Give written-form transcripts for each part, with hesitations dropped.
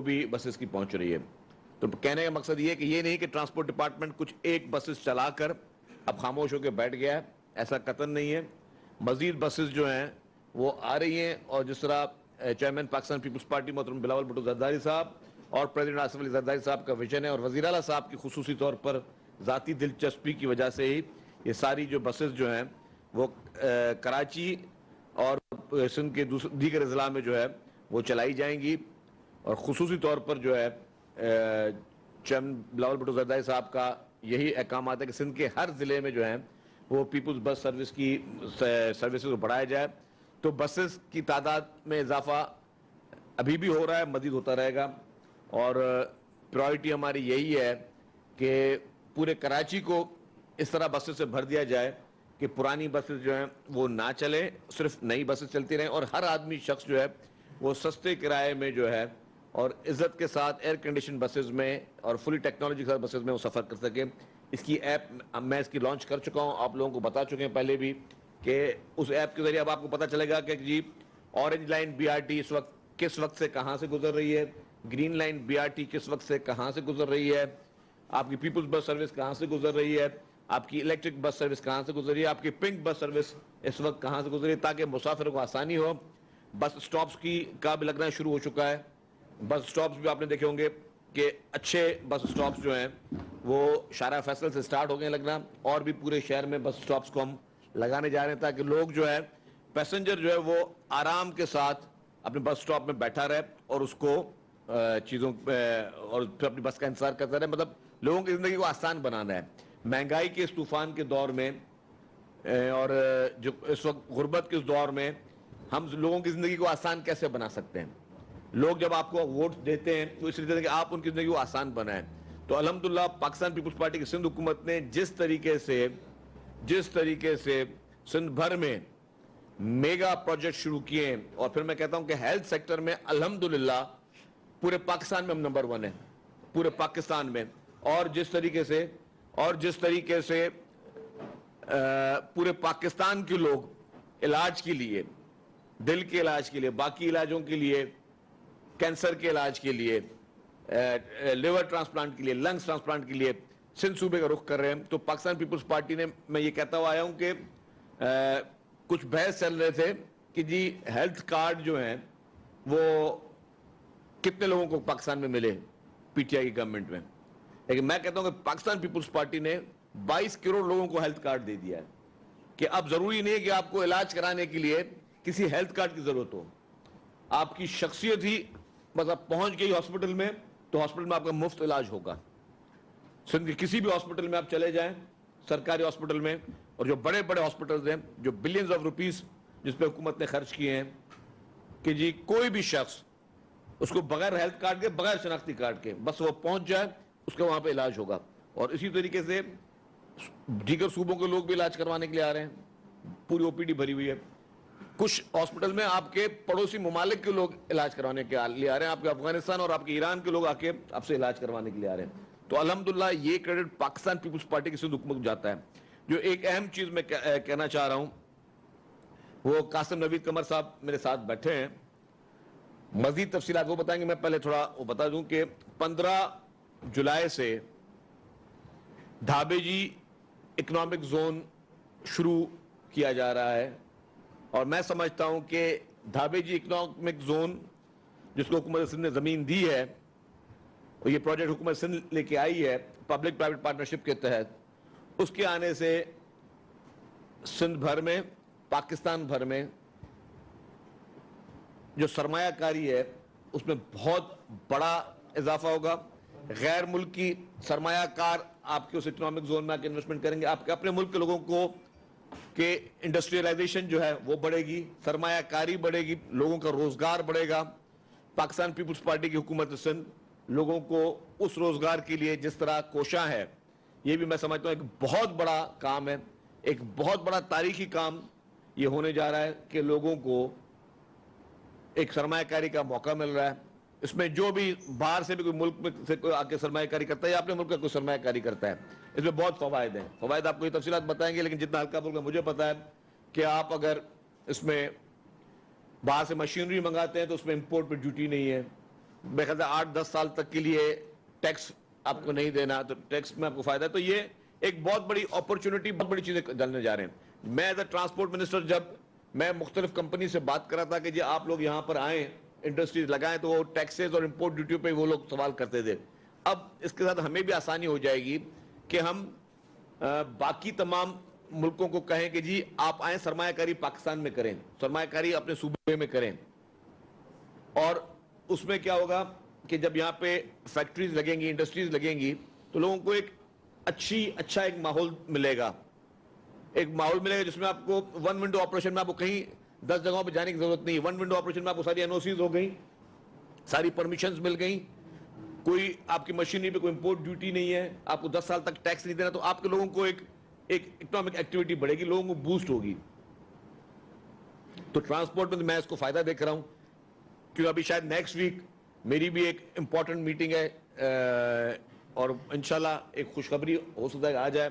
وہ بھی بسز کی پہنچ رہی ہے. تو کہنے کا مقصد یہ کہ یہ نہیں کہ ٹرانسپورٹ ڈپارٹمنٹ کچھ ایک بسز چلا کر اب خاموش ہو کے بیٹھ گیا ہے, ایسا قطعاً نہیں ہے. مزید بسز جو ہیں وہ آ رہی ہیں, اور جس طرح چیئرمین پاکستان پیپلز پارٹی محترم بلاول بھٹو زرداری صاحب اور پریزیڈنٹ آصف علی زرداری صاحب کا ویژن ہے, اور وزیر اعلیٰ صاحب کی خصوصی طور پر ذاتی دلچسپی کی وجہ سے ہی یہ ساری جو بسز جو ہیں وہ کراچی اور سندھ کے دیگر اضلاع میں جو ہے وہ چلائی جائیں گی. اور خصوصی طور پر جو ہے چیئرمین بلاول بھٹو زرداری صاحب کا یہی احکامات ہے کہ سندھ کے ہر ضلع میں جو ہیں وہ پیپلز بس سروس کی سروسز کو بڑھایا جائے. تو بسز کی تعداد میں اضافہ ابھی بھی ہو رہا ہے, مزید ہوتا رہے گا, اور پرائرٹی ہماری یہی ہے کہ پورے کراچی کو اس طرح بسز سے بھر دیا جائے کہ پرانی بسز جو ہیں وہ نہ چلیں, صرف نئی بسز چلتی رہیں, اور ہر آدمی شخص جو ہے وہ سستے کرائے میں جو ہے اور عزت کے ساتھ ایئر کنڈیشن بسز میں اور فلی ٹیکنالوجی کے ساتھ بسز میں وہ سفر کر سکے. اس کی ایپ میں اس کی لانچ کر چکا ہوں, آپ لوگوں کو بتا چکے ہیں پہلے بھی کہ اس ایپ کے ذریعے اب آپ کو پتہ چلے گا کہ جی orange line B R T اس وقت کس وقت سے کہاں سے گزر رہی ہے, green line B R T کس وقت سے کہاں سے گزر رہی ہے, آپ کی پیپلز بس سروس کہاں سے گزر رہی ہے, آپ کی الیکٹرک بس سروس کہاں سے گزر رہی ہے, آپ کی پنک بس سروس اس وقت کہاں سے گزر رہی ہے, تاکہ مسافروں کو آسانی ہو. بس سٹاپس کی کا بھی لگنا شروع ہو چکا ہے. بس سٹاپس بھی آپ نے دیکھے ہوں گے کہ اچھے بس سٹاپس جو ہیں وہ شارع فیصل سے سٹارٹ ہو گئے لگنا, اور بھی پورے شہر میں بس سٹاپس کو ہم لگانے جا رہے ہیں تاکہ لوگ جو ہے پیسنجر جو ہے وہ آرام کے ساتھ اپنے بس سٹاپ میں بیٹھا رہے اور اس کو چیزوں اور پھر اپنی بس کا انتظار کرتا رہے. مطلب لوگوں کی زندگی کو آسان بنانا ہے. مہنگائی کے اس طوفان کے دور میں اور جو اس وقت غربت کے اس دور میں ہم لوگوں کی زندگی کو آسان کیسے بنا سکتے ہیں. لوگ جب آپ کو ووٹ دیتے ہیں تو اس لیے دیتے ہیں کہ آپ ان کی زندگی کو آسان بنائیں. تو الحمدللہ پاکستان پیپلز پارٹی کی سندھ حکومت نے جس طریقے سے سندھ بھر میں میگا پروجیکٹ شروع کیے ہیں, اور پھر میں کہتا ہوں کہ ہیلتھ سیکٹر میں الحمدللہ پورے پاکستان میں ہم نمبر 1 ہیں, پورے پاکستان میں. اور جس طریقے سے پورے پاکستان کے لوگ علاج کے لیے, دل کے علاج کے لیے, باقی علاجوں کے لیے, کینسر کے علاج کے لیے, لیور ٹرانسپلانٹ کے لیے, لنگز ٹرانسپلانٹ کے لیے سندھ صوبے کا رخ کر رہے ہیں. تو پاکستان پیپلز پارٹی نے, میں یہ کہتا ہوا آیا ہوں کہ کچھ بحث چل رہے تھے کہ جی ہیلتھ کارڈ جو ہیں وہ کتنے لوگوں کو پاکستان میں ملے پی ٹی آئی کی گورنمنٹ میں, لیکن میں کہتا ہوں کہ پاکستان پیپلز پارٹی نے 22 کروڑ لوگوں کو ہیلتھ کارڈ دے دیا ہے کہ اب ضروری نہیں ہے کہ آپ کو علاج کرانے کے لیے کسی ہیلتھ کارڈ کی ضرورت ہو. آپ کی شخصیت ہی مطلب پہنچ گئی ہاسپٹل میں تو ہاسپٹل میں آپ کا مفت علاج ہوگا. سندھ کے کسی بھی ہاسپٹل میں آپ چلے جائیں, سرکاری ہاسپٹل میں, اور جو بڑے بڑے ہاسپٹلز ہیں جو بلینز آف روپیز جس پہ حکومت نے خرچ کیے ہیں کہ جی کوئی بھی شخص اس کو بغیر ہیلتھ کارڈ کے, بغیر شناختی کارڈ کے بس وہ پہنچ جائے اس کا وہاں پہ علاج ہوگا. اور اسی طریقے سے دیگر صوبوں کے لوگ بھی علاج کروانے کے لیے آ رہے ہیں, پوری او پی ڈی بھری ہوئی ہے. کچھ ہاسپٹل میں آپ کے پڑوسی ممالک کے لوگ علاج کروانے کے لیے آ رہے ہیں, آپ کے افغانستان اور آپ کے ایران کے لوگ آ کے آپ سے علاج کروانے کے لیے آ رہے ہیں. تو الحمدللہ یہ کریڈٹ پاکستان پیپلز پارٹی کی سندھ حکومت کو جاتا ہے. جو ایک اہم چیز میں کہنا چاہ رہا ہوں وہ قاسم نوید قمر صاحب میرے ساتھ بیٹھے ہیں, مزید تفصیلات وہ بتائیں گے. میں پہلے تھوڑا وہ بتا دوں کہ 15 جولائی سے ڈھابے جی اکنامک زون شروع کیا جا رہا ہے, اور میں سمجھتا ہوں کہ ڈھابے جی اکنامک زون جس کو حکومت سندھ نے زمین دی ہے, اور یہ پروجیکٹ حکومت سندھ لے کے آئی ہے پبلک پرائیویٹ پارٹنرشپ کے تحت, اس کے آنے سے سندھ بھر میں, پاکستان بھر میں جو سرمایہ کاری ہے اس میں بہت بڑا اضافہ ہوگا. غیر ملکی سرمایہ کار آپ کے اس اکنامک زون میں آ کے انویسٹمنٹ کریں گے, آپ کے اپنے ملک کے لوگوں کو کہ انڈسٹریلائزیشن جو ہے وہ بڑھے گی, سرمایہ کاری بڑھے گی, لوگوں کا روزگار بڑھے گا. پاکستان پیپلز پارٹی کی حکومت سندھ لوگوں کو اس روزگار کے لیے جس طرح کوشاں ہے, یہ بھی میں سمجھتا ہوں ایک بہت بڑا کام ہے, ایک بہت بڑا تاریخی کام یہ ہونے جا رہا ہے کہ لوگوں کو ایک سرمایہ کاری کا موقع مل رہا ہے. اس میں جو بھی باہر سے بھی کوئی ملک میں سے کوئی آ کے سرمایہ کاری کرتا ہے یا اپنے ملک کا کوئی سرمایہ کاری کرتا ہے, اس میں بہت فوائد ہیں. فوائد آپ کو یہ تفصیلات بتائیں گے, لیکن جتنا ہلکا پھلکا مجھے پتا ہے کہ آپ اگر اس میں باہر سے مشینری منگاتے ہیں تو اس میں امپورٹ پہ ڈیوٹی نہیں ہے, میرے خیال سے 8-10 سال تک کے لیے ٹیکس آپ کو نہیں دینا, تو ٹیکس میں آپ کو فائدہ ہے. تو یہ ایک بہت بڑی اپرچونٹی, بہت بڑی چیزیں ڈالنے جا رہے ہیں. میں ایز اے ٹرانسپورٹ منسٹر جب میں مختلف کمپنی سے بات کر رہا تھا کہ جی آپ لوگ یہاں پر آئیں, انڈسٹریز لگائیں, تو وہ ٹیکسز اور امپورٹ ڈیوٹی پہ وہ لوگ سوال کرتے تھے. اب اس کے ساتھ ہمیں بھی آسانی ہو جائے گی کہ ہم باقی تمام ملکوں کو کہیں کہ جی آپ آئیں, سرمایہ کاری پاکستان میں کریں, سرمایہ کاری اپنے صوبے میں کریں. اور اس میں کیا ہوگا کہ جب یہاں پہ فیکٹریز لگیں گی, انڈسٹریز لگیں گی, تو لوگوں کو ایک اچھا ایک ماحول ملے گا. ایک ماحول ملے گا جس میں آپ کو ون ونڈو آپریشن میں آپ کو کہیں 10 جگہوں پہ جانے کی ضرورت نہیں. ون ونڈو آپریشن میں آپ کو ساری NOCs ہو گئیں, ساری پرمیشنز مل گئیں, کوئی آپ کی مشینری پہ کوئی امپورٹ ڈیوٹی نہیں ہے, آپ کو 10 سال تک ٹیکس نہیں دینا. تو آپ کے لوگوں کو ایک اکنامک ایکٹیویٹی بڑھے گی, لوگوں کو بوسٹ ہوگی. تو ٹرانسپورٹ میں اس کو فائدہ دیکھ رہا ہوں, کیونکہ ابھی شاید نیکسٹ ویک میری بھی ایک امپورٹنٹ میٹنگ ہے, اور انشاءاللہ ایک خوشخبری ہو سکتا ہے آ جائے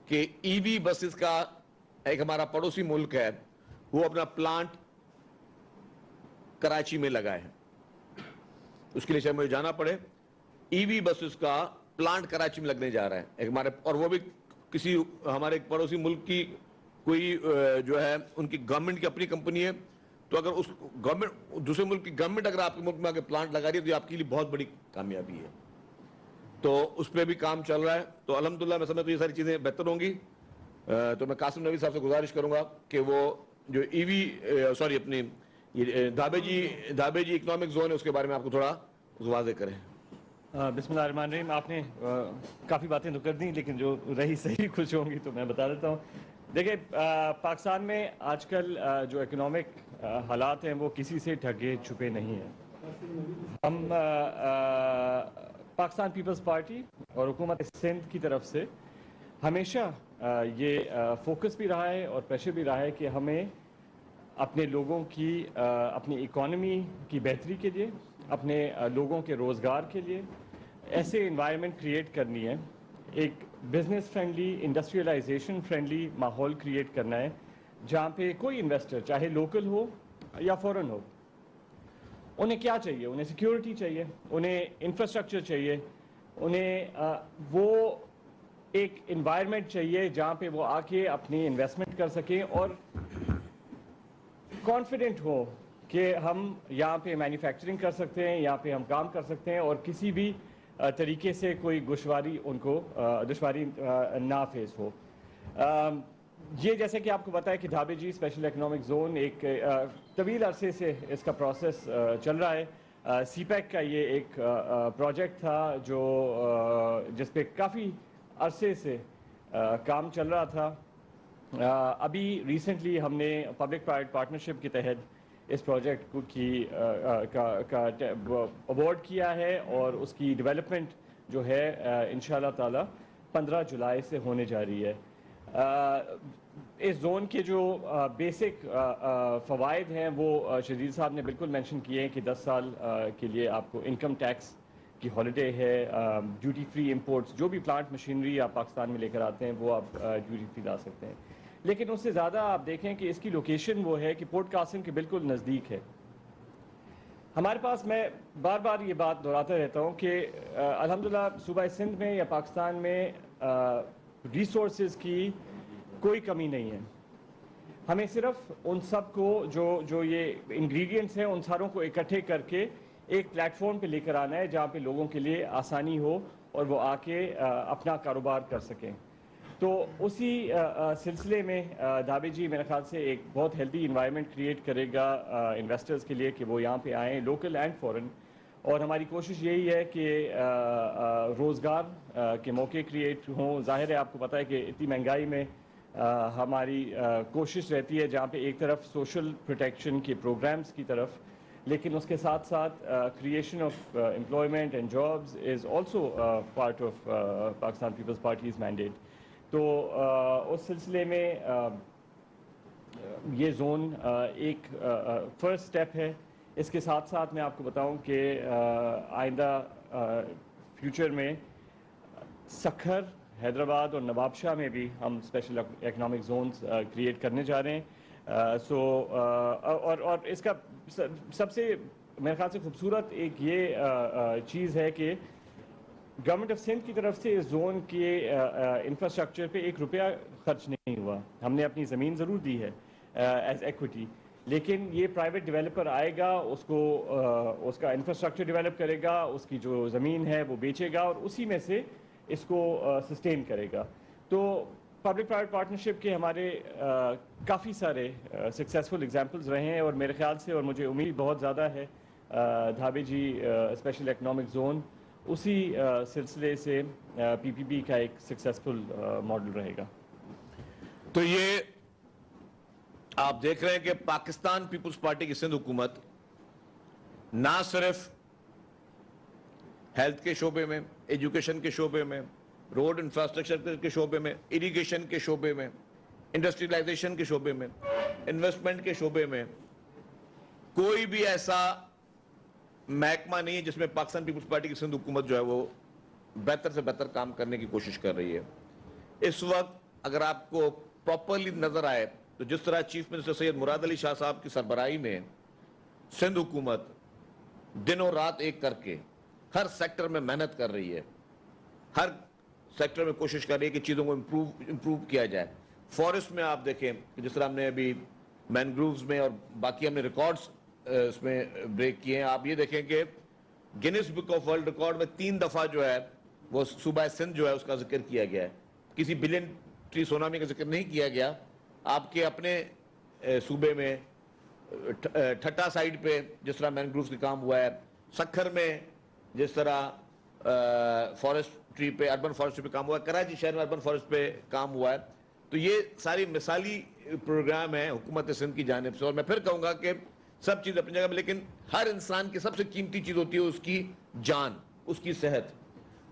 کہ EV بسز کا ایک ہمارا پڑوسی ملک ہے, وہ اپنا پلانٹ کراچی میں لگائے ہیں. اس کے لیے شاید مجھے جانا پڑے. EV بسز کا پلانٹ کراچی میں لگنے جا رہا ہے ایک ہمارے, اور وہ بھی کسی ہمارے ایک پڑوسی ملک کی کوئی جو ہے ان کی گورنمنٹ کی اپنی کمپنی ہے. تو اگر اس گورنمنٹ, دوسرے ملک کی گورنمنٹ اگر آپ کے ملک میں آ کے پلانٹ لگا رہی ہے تو یہ آپ کے لیے بہت بڑی کامیابی ہے. تو اس پہ بھی کام چل رہا ہے. تو الحمدللہ میں سمجھتا ہوں یہ ساری چیزیں بہتر ہوں گی. تو میں قاسم نبی صاحب سے گزارش کروں گا کہ وہ جو اپنی دھابے جی اکنامک زون ہے اس کے بارے میں آپ کو تھوڑا واضح کریں. بسم اللہ الرحمن الرحیم. آپ نے کافی باتیں تو کر دیں, لیکن جو رہی صحیح کچھ ہوں گی تو میں بتا دیتا ہوں. دیکھیں, پاکستان میں آج کل جو اکنامک حالات ہیں وہ کسی سے ڈھکے چھپے نہیں ہیں. ہم پاکستان پیپلز پارٹی اور حکومت سندھ کی طرف سے ہمیشہ یہ فوکس بھی رہا ہے اور پریشر بھی رہا ہے کہ ہمیں اپنے لوگوں کی, اپنی اکانومی کی بہتری کے لیے, اپنے لوگوں کے روزگار کے لیے ایسے انوائرمنٹ کریٹ کرنی ہے, ایک بزنس فرینڈلی, انڈسٹریلائزیشن فرینڈلی ماحول کریٹ کرنا ہے جہاں پہ کوئی انویسٹر چاہے لوکل ہو یا فورن ہو, انہیں کیا چاہیے؟ انہیں سیکیورٹی چاہیے, انہیں انفراسٹرکچر چاہیے, انہیں وہ ایک انوائرمنٹ چاہیے جہاں پہ وہ آ کے اپنی انویسٹمنٹ کر سکیں اور کانفیڈنٹ ہو کہ ہم یہاں پہ مینوفیکچرنگ کر سکتے ہیں, یہاں پہ ہم کام کر سکتے ہیں, اور کسی بھی طریقے سے کوئی دشواری نہ فیس ہو. یہ جیسے کہ آپ کو پتہ ہے کہ دھابے جی اسپیشل اکنامک زون ایک طویل عرصے سے اس کا پروسیس چل رہا ہے. CPEC کا یہ ایک پروجیکٹ تھا جو جس پہ کافی عرصے سے کام چل رہا تھا. ابھی ریسنٹلی ہم نے پبلک پرائیویٹ پارٹنرشپ کے تحت اس پروجیکٹ کا اوارڈ کیا ہے, اور اس کی ڈیولپمنٹ جو ہے انشاءاللہ تعالی 15 جولائی سے ہونے جا رہی ہے. اس زون کے جو بیسک فوائد ہیں وہ شہزیر صاحب نے بالکل مینشن کیے ہیں کہ 10 سال کے لیے آپ کو انکم ٹیکس کی ہالیڈے ہے, ڈیوٹی فری امپورٹس, جو بھی پلانٹ مشینری آپ پاکستان میں لے کر آتے ہیں وہ آپ ڈیوٹی فری لا سکتے ہیں. لیکن اس سے زیادہ آپ دیکھیں کہ اس کی لوکیشن وہ ہے کہ پورٹ قاسم کے بالکل نزدیک ہے. ہمارے پاس, میں بار بار یہ بات دہراتا رہتا ہوں کہ الحمدللہ صوبہ سندھ میں یا پاکستان میں ریسورسز کی کوئی کمی نہیں ہے. ہمیں صرف ان سب کو جو یہ انگریڈینٹس ہیں ان ساروں کو اکٹھے کر کے ایک پلیٹ فارم پہ لے کر آنا ہے جہاں پہ لوگوں کے لیے آسانی ہو اور وہ آ کے اپنا کاروبار کر سکیں. تو اسی سلسلے میں دھابے جی میرے خیال سے ایک بہت ہیلدی انوائرمنٹ کریٹ کرے گا انویسٹرز کے لیے کہ وہ یہاں پہ آئیں, لوکل اینڈ فورن. اور ہماری کوشش یہی ہے کہ روزگار کے موقع کریٹ ہوں. ظاہر ہے آپ کو پتہ ہے کہ اتنی مہنگائی میں ہماری کوشش رہتی ہے جہاں پہ ایک طرف سوشل پروٹیکشن کے پروگرامز کی طرف, لیکن اس کے ساتھ ساتھ creation of employment and jobs is also part of Pakistan Peoples Party's mandate. تو اس سلسلے میں یہ زون ایک فرسٹ سٹیپ ہے. اس کے ساتھ ساتھ میں آپ کو بتاؤں کہ آئندہ فیوچر میں سکھر, حیدرآباد اور نواب شاہ میں بھی ہم اسپیشل اکنامک زونز کریٹ کرنے جا رہے ہیں. اور اس کا سب سے میرے خیال سے خوبصورت ایک یہ چیز ہے کہ گورنمنٹ آف سندھ کی طرف سے اس زون کے انفراسٹرکچر پہ 1 روپیہ خرچ نہیں ہوا. ہم نے اپنی زمین ضرور دی ہے ایز ایکوٹی, لیکن یہ پرائیویٹ ڈیولپر آئے گا, اس کا انفراسٹرکچر ڈیولپ کرے گا, اس کی جو زمین ہے وہ بیچے گا اور اسی میں سے اس کو سسٹین کرے گا. تو پبلک پرائیویٹ پارٹنرشپ کے ہمارے کافی سارے سکسیزفل ایگزامپلز رہے ہیں, اور میرے خیال سے اور مجھے امید بہت زیادہ ہے دھابے جی اسپیشل اکنامک زون اسی سلسلے سے پی پی پی کا ایک سکسیزفل ماڈل رہے گا. تو یہ آپ دیکھ رہے ہیں کہ پاکستان پیپلز پارٹی کی سندھ حکومت نہ صرف ہیلتھ کے شعبے میں, ایجوکیشن کے شعبے میں, روڈ انفراسٹرکچر کے شعبے میں, اریگیشن کے شعبے میں, انڈسٹریلائزیشن کے شعبے میں, انویسٹمنٹ کے شعبے میں کوئی بھی ایسا محکمہ نہیں ہے جس میں پاکستان پیپلز پارٹی کی سندھ حکومت جو ہے وہ بہتر سے بہتر کام کرنے کی کوشش کر رہی ہے. اس وقت اگر آپ کو پراپرلی نظر آئے تو جس طرح چیف منسٹر سید مراد علی شاہ صاحب کی سربراہی میں سندھ حکومت دنوں رات ایک کر کے ہر سیکٹر میں محنت کر رہی ہے, ہر سیکٹر میں کوشش کر رہی ہے کہ چیزوں کو امپروو کیا جائے. فارسٹ میں آپ دیکھیں کہ جس طرح ہم نے ابھی مینگرووز میں اور باقی ہم نے ریکارڈز اس میں بریک کیے ہیں. آپ یہ دیکھیں کہ grains book of world record میں 3 دفعہ جو ہے وہ صوبہ سندھ جو ہے اس کا ذکر کیا گیا ہے. کسی بلین ٹری سونامی کا ذکر نہیں کیا گیا. آپ کے اپنے صوبے میں ٹھٹا سائیڈ پہ جس طرح مینگرووز کا کام ہوا ہے, سکھر میں جس طرح فارسٹری پہ, اربن فارسٹری پہ کام ہوا ہے, کراچی شہر میں اربن فارسٹ پہ کام ہوا ہے. تو یہ ساری مثالی پروگرام ہیں حکومت سندھ کی جانب سے. اور میں پھر کہوں گا کہ سب چیز اپنی جگہ میں, لیکن ہر انسان کی سب سے قیمتی چیز ہوتی ہے اس کی جان, اس کی صحت.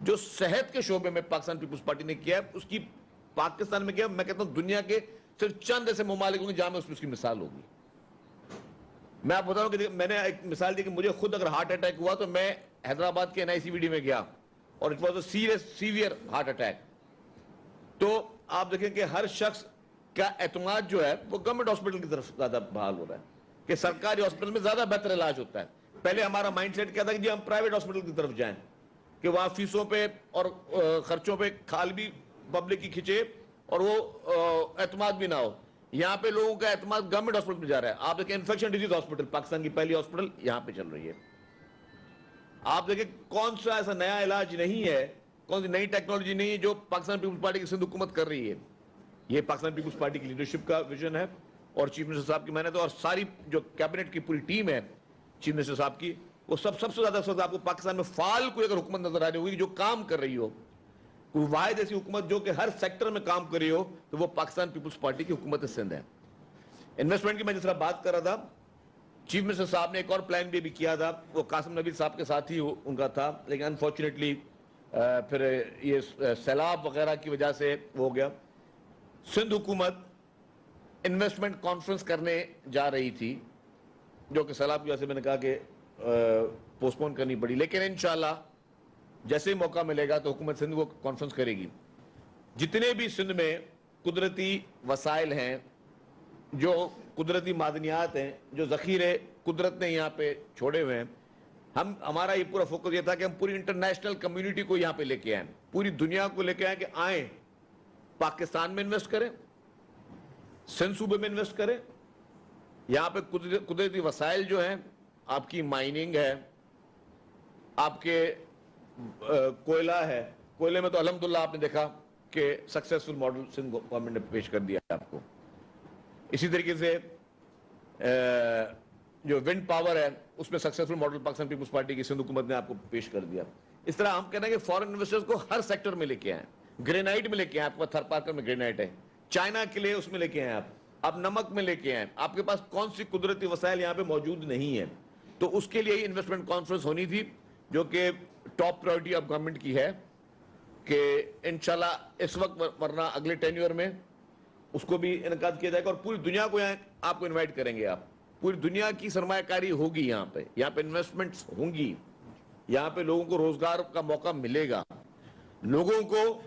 جو صحت کے شعبے میں پاکستان پیپلز پارٹی نے کیا ہے اس کی پاکستان میں کیا, میں کہتا ہوں دنیا کے صرف چند ایسے ممالک ہوں گے جہاں میں اس کی مثال ہوگی. میں آپ بتا رہا ہوں کہ میں نے ایک مثال دی کہ مجھے خود اگر ہارٹ اٹیک ہوا تو میں حیدرآباد کے NICVD میں گیا اور it was a serious severe heart attack. تو آپ دیکھیں کہ ہر شخص کا اعتماد جو ہے وہ گورنمنٹ ہاسپٹل کی طرف زیادہ بحال ہو رہا ہے کہ سرکاری ہاسپٹل میں زیادہ بہتر علاج ہوتا ہے. پہلے ہمارا مائنڈ سیٹ کیا تھا کہ جی ہم پرائیویٹ ہاسپٹل کی طرف جائیں کہ وہاں فیسوں پہ اور خرچوں پہ کھال بھی پبلک کی کھچے اور وہ اعتماد بھی نہ ہو. یہاں پہ لوگوں کا اعتماد گورنمنٹ ہاسپٹل میں جا رہا ہے. آپ دیکھیں انفیکشن ڈیزیز ہاسپٹل پاکستان کی پہلی ہاسپٹل یہاں پہ چل رہی ہے. آپ دیکھیں کون سا ایسا نیا علاج نہیں ہے, کون سی نئی ٹیکنالوجی نہیں ہے جو پاکستان پیپلز پارٹی کی سندھ حکومت کر رہی ہے. یہ پاکستان پیپلز پارٹی کی لیڈرشپ کا ویژن ہے اور چیف منسٹر صاحب کی محنت ہے, اور ساری جو کیبنٹ کی پوری ٹیم ہے چیف منسٹر صاحب کی, وہ سب سے زیادہ آپ کو پاکستان میں فعال کوئی اگر حکومت نظر آ رہی ہوگی جو کام کر رہی ہو, کوئی واحد ایسی حکومت جو کہ ہر سیکٹر میں کام کر رہی ہو, تو وہ پاکستان پیپلز پارٹی کی حکومت سندھ ہے. انویسٹمنٹ کی میں جس طرح بات کر رہا تھا, چیف منسٹر صاحب نے ایک اور پلان بھی کیا تھا, وہ قاسم نبی صاحب کے ساتھ ہی ان کا تھا, لیکن انفارچونیٹلی پھر یہ سیلاب وغیرہ کی وجہ سے وہ ہو گیا. سندھ حکومت انویسٹمنٹ کانفرنس کرنے جا رہی تھی جو کہ سیلاب کی وجہ سے میں نے کہا کہ پوسٹ پون کرنی پڑی, لیکن انشاءاللہ جیسے ہی موقع ملے گا تو حکومت سندھ وہ کانفرنس کرے گی. جتنے بھی سندھ میں قدرتی وسائل ہیں, جو قدرتی معدنیات ہیں, جو ذخیرے قدرت نے یہاں پہ چھوڑے ہوئے ہیں, ہمارا یہ پورا فوکس یہ تھا کہ ہم پوری انٹرنیشنل کمیونٹی کو یہاں پہ لے کے آئیں, پوری دنیا کو لے کے آئیں کہ آئیں پاکستان میں انویسٹ کریں, سندھ صوبے میں انویسٹ کریں. یہاں پہ قدرتی وسائل جو ہیں, آپ کی مائننگ ہے, آپ کے کوئلہ ہے, کوئلے میں تو الحمدللہ آپ نے دیکھا کہ سکسیسفل ماڈل سندھ گورنمنٹ نے پیش کر دیا ہے آپ کو. اسی طریقے سے جو ونڈ پاور ہے اس میں سکسیسفل ماڈل پاکستان پیپلز پارٹی کی سندھ حکومت نے آپ کو پیش کر دیا. اس طرح ہم کہنا ہے کہ فورن انویسٹرز کو ہر سیکٹر میں لے کے آئیں. گرینائٹ میں لے کے آئیں, آپ کے پاس تھر پارکر میں گرینائٹ ہے, چائنا کے لیے اس میں لے کے آئیں, آپ نمک میں لے کے آئیں, آپ کے پاس کون سی قدرتی وسائل یہاں پہ موجود نہیں ہیں. تو اس کے لیے ہی انویسٹمنٹ کانفرنس ہونی تھی جو کہ ٹاپ پرائورٹی آف گورنمنٹ کی ہے کہ انشاءاللہ اس وقت ورنہ اگلے ٹینیور میں اس کو بھی انعقاد کیا جائے گا, اور پوری دنیا کو یہاں آپ کو انوائٹ کریں گے. آپ پوری دنیا کی سرمایہ کاری ہوگی یہاں پہ انویسٹمنٹس ہوں گی, یہاں پہ لوگوں کو روزگار کا موقع ملے گا. لوگوں کو,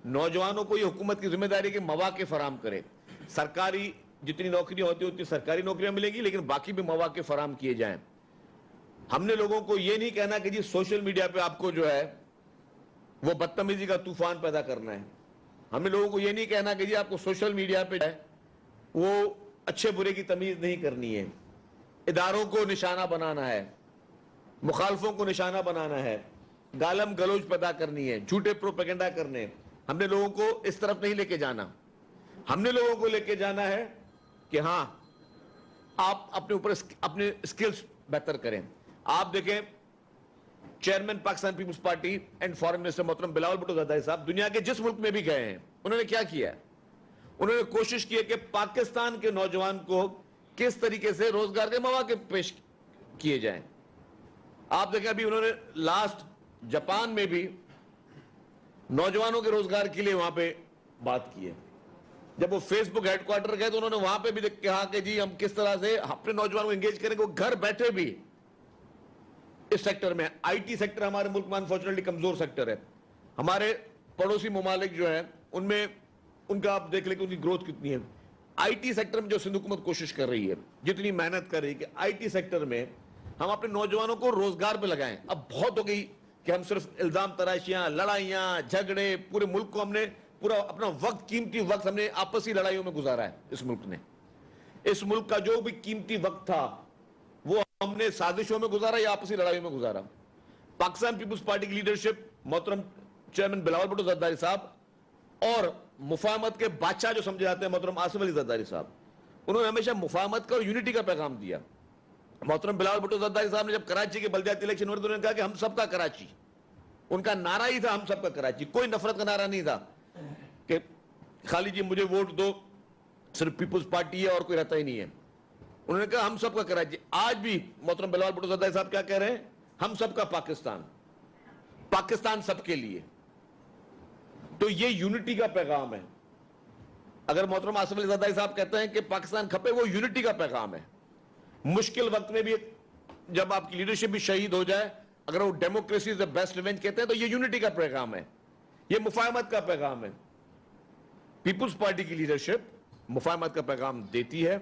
نوجوانوں کو یہ حکومت کی ذمہ داری کہ مواقع فراہم کرے. سرکاری جتنی نوکریاں ہوتی ہیں اتنی سرکاری نوکریاں ملیں گی, لیکن باقی بھی مواقع فراہم کیے جائیں. ہم نے لوگوں کو یہ نہیں کہنا کہ جی سوشل میڈیا پہ آپ کو جو ہے وہ بدتمیزی کا طوفان پیدا کرنا ہے. ہم نے لوگوں کو یہ نہیں کہنا کہ جی آپ کو سوشل میڈیا پہ وہ اچھے برے کی تمیز نہیں کرنی ہے, اداروں کو نشانہ بنانا ہے, مخالفوں کو نشانہ بنانا ہے, گالم گلوچ پیدا کرنی ہے, جھوٹے پروپیگنڈا کرنے. ہم نے لوگوں کو اس طرف نہیں لے کے جانا. ہم نے لوگوں کو لے کے جانا ہے کہ ہاں آپ اپنے اوپر اپنے اسکلز بہتر کریں. آپ دیکھیں chairman Pakistan Peoples Party and foreign minister محترم بلاول بھٹو زرداری صاحب دنیا کے جس ملک میں بھی گئے ہیں, انہوں نے کیا کیا ہے؟ انہوں نے کوشش کی ہے کہ پاکستان کے نوجوان کو کس طریقے سے روزگار کے مواقع پیش کیے جائیں. آپ دیکھیں ابھی انہوں نے لاسٹ جاپان میں بھی نوجوانوں کے روزگار کے لیے وہاں پہ بات کی ہے. جب وہ فیس بک ہیڈ کوارٹر گئے تو انہوں نے وہاں پہ بھی کہا کہ جی ہم کس طرح سے اپنے نوجوانوں کو انگیج کریں کہ وہ گھر بیٹھے بھی اس سیکٹر میں. آئی ٹی سیکٹر ہمارے ملک میں انفارچونیٹلی کمزور سیکٹر ہے. ہمارے پڑوسی ممالک جو ہیں ان میں ان کا آپ دیکھ لیں کہ ان کی گروتھ کتنی ہے. آئی ٹی سیکٹر میں جو سندھ حکومت کوشش کر رہی ہے, جتنی محنت کر رہی ہے کہ آئی ٹی سیکٹر میں ہم اپنے نوجوانوں کو روزگار پہ لگائیں. اب بہت ہو گئی کہ ہم صرف الزام تراشیاں, لڑائیاں, جھگڑے, پورے ملک کو ہم نے پورا اپنا وقت, قیمتی وقت ہم نے آپسی لڑائیوں میں گزارا ہے. اس ملک نے, اس ملک کا جو بھی قیمتی وقت تھا وہ ہم نے سازشوں میں گزارا یا آپسی لڑائیوں میں گزارا. پاکستان پیپلز پارٹی کی لیڈرشپ محترم چیئرمین بلاول بھٹو زرداری صاحب اور مفاہمت کے بادشاہ جو سمجھے جاتے ہیں محترم آصف علی زرداری صاحب, انہوں نے ہمیشہ مفاہمت کا اور یونٹی کا پیغام دیا. محترم بلاول بھٹو زرداری صاحب نے جب کراچی کے بلدیاتی الیکشن ہوئے تو انہوں نے کہا کہ ہم سب کا کراچی. ان کا نعرہ ہی تھا ہم سب کا کراچی, کوئی نفرت کا نعرہ نہیں تھا کہ خالی جی مجھے ووٹ دو, صرف پیپلز پارٹی ہے اور کوئی رہتا ہی نہیں ہے. انہوں نے کہا ہم سب کا کراچی. آج بھی محترم بلاول بھٹو زرداری صاحب کیا کہہ رہے ہیں؟ ہم سب کا پاکستان, پاکستان سب کے لیے. تو یہ یونٹی کا پیغام ہے. اگر محترم آصف علی زرداری صاحب کہتے ہیں کہ پاکستان کھپے, وہ یونٹی کا پیغام ہے. مشکل وقت میں بھی جب آپ کی لیڈرشپ بھی شہید ہو جائے, اگر وہ democracy is the best revenge کہتے ہیں تو یہ یونٹی کا پیغام ہے, یہ مفاہمت کا پیغام ہے. پیپلز پارٹی کی لیڈرشپ مفاہمت کا پیغام دیتی ہے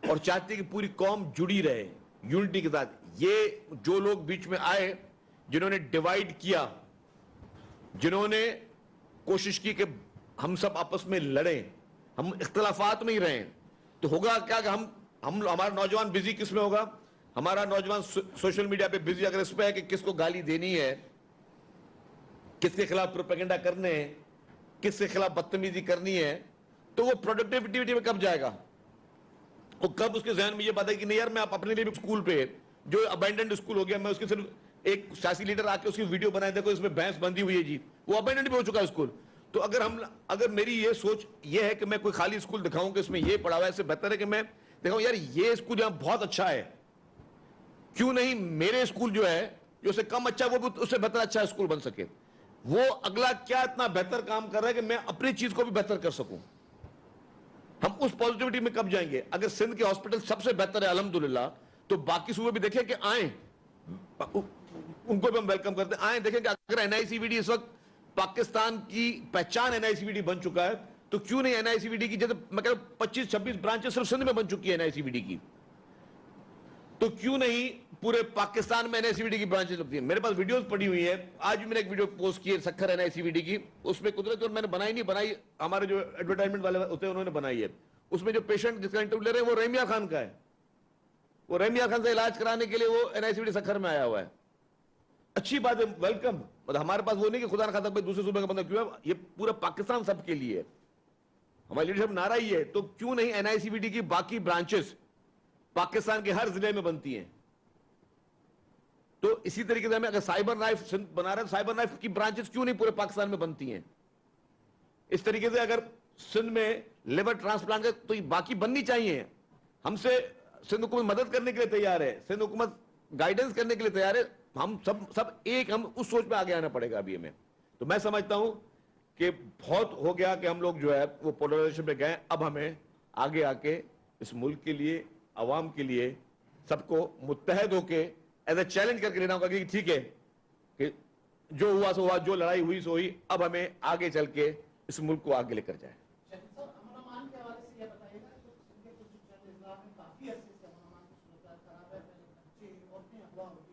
اور چاہتی ہے کہ پوری قوم جڑی رہے یونٹی کے ساتھ. یہ جو لوگ بیچ میں آئے جنہوں نے ڈیوائیڈ کیا, جنہوں نے کوشش کی کہ ہم سب آپس میں لڑیں, ہم اختلافات میں ہی رہیں, تو ہوگا کیا کہ ہمارا نوجوان بزی کس میں ہوگا؟ ہمارا نوجوان سوشل میڈیا پہ بزی اگر اس پہ ہے کہ کس کو گالی دینی ہے, کس کے خلاف پروپیگنڈا کرنے ہیں, کس کے خلاف بدتمیزی کرنی ہے, تو وہ پروڈکٹیوٹی میں کب جائے گا؟ وہ کب اس کے ذہن میں یہ بات ہے کہ نہیں یار میں اپنے لیے بھی اسکول پہ جو ابینڈنڈ اسکول ہو گیا, میں اس کے صرف ایک سیاسی لیڈر آ کے اس کی ویڈیو بنائے, دیکھو اس میں بھینس بندھی ہوئی ہے جی, وہ ابینڈنڈ بھی ہو چکا ہے اسکول. تو اگر میری یہ سوچ یہ ہے کہ میں کوئی خالی اسکول دکھاؤں کہ اس میں یہ پڑھا ہوا ہے, اس سے بہتر ہے کہ میں دیکھوں یار یہ اسکول یہاں بہت اچھا ہے, کیوں نہیں میرے اسکول جو ہے جو اس سے کم اچھا وہ بھی اس سے بہتر اچھا اسکول بن سکے. وہ اگلا کیا اتنا بہتر کام کر رہا ہے کہ میں اپنی چیز کو بھی بہتر کر سکوں. ہم اس پازیٹیوٹی میں کب جائیں گے؟ اگر سندھ کے ہاسپٹل سب سے بہتر ہے الحمدللہ, تو باقی صوبے بھی دیکھیں کہ آئیں, ان کو بھی ہم ویلکم کرتے ہیں, آئیں دیکھیں کہ اگر این آئی سی وی ڈی اس وقت پاکستان کی پہچان این آئی سی وی ڈی بن چکا ہے, تو کیوں نہیں این آئی سی وی ڈی کی جیسے میں کہہ رہا ہوں 25-26 برانچیں صرف سندھ میں بن چکی ہے این آئی سی وی ڈی کی, تو کیوں نہیں پورے پاکستان میں این آئی سی وی ڈی کی برانچیں لگتی ہیں؟ میرے پاس ویڈیوز پڑی ہوئی ہیں, آج بھی میں نے ایک ویڈیو پوسٹ کی ہے سکھر این آئی سی وی ڈی کی, اس میں قدرت اور میں نے بنائی ہمارے جو ایڈورٹائزمنٹ والے ہوتے ہیں انہوں نے بنائی ہے. اس میں جو پیشنٹ جس کا انٹرویو لے رہے ہیں وہ رحمیہ خان کا ہے, وہ رحمیہ خان سے علاج کرانے کے لیے وہ این آئی سی وی ڈی سکھر میں آیا ہوا ہے. اچھی بات ہے, ویلکم. ہمارے پاس وہ نہیں کہ خدا نہ خواستہ کوئی دوسرے صوبے کا بندہ کیوں ہے, یہ پورا پاکستان سب کے لیے ہے, ہماری لیڈرشپ نعرہ ہی ہے. تو کیوں نہیں این آئی سی وی ڈی کی باقی برانچز پاکستان کے ہر ضلع میں بنتی ہیں؟ تو اسی طریقے سے ہمیں اگر سائبر نائف بنا رہے ہیں, سائبر نائف کی برانچز کیوں نہیں پورے پاکستان میں بنتی ہیں؟ اس طریقے سے اگر سندھ میں لیور ٹرانسپلانٹ تو یہ باقی بننی چاہیے. ہم سے سندھ حکومت مدد کرنے کے لیے تیار ہے, سندھ حکومت گائیڈنس کرنے کے لیے تیار ہے. ہم سب ایک, ہم اس سوچ پہ آگے آنا پڑے گا ابھی ہمیں. تو میں سمجھتا ہوں کہ بہت ہو گیا کہ ہم لوگ جو ہے وہ پولرائزیشن پہ گئے. اب ہمیں آگے آ کے اس ملک کے لیے, عوام کے لیے سب کو متحد ہو کے ایز اے چیلنج کر کے لینا ہوگا کہ ٹھیک ہے کہ جو ہوا سو ہوا, جو لڑائی ہوئی سو ہوئی, اب ہمیں آگے چل کے اس ملک کو آگے لے کر جائیں. کافی عرصے سے امن امان کی صورتحال خراب ہے, پہلے بچے عورتیں اغوا ہوتی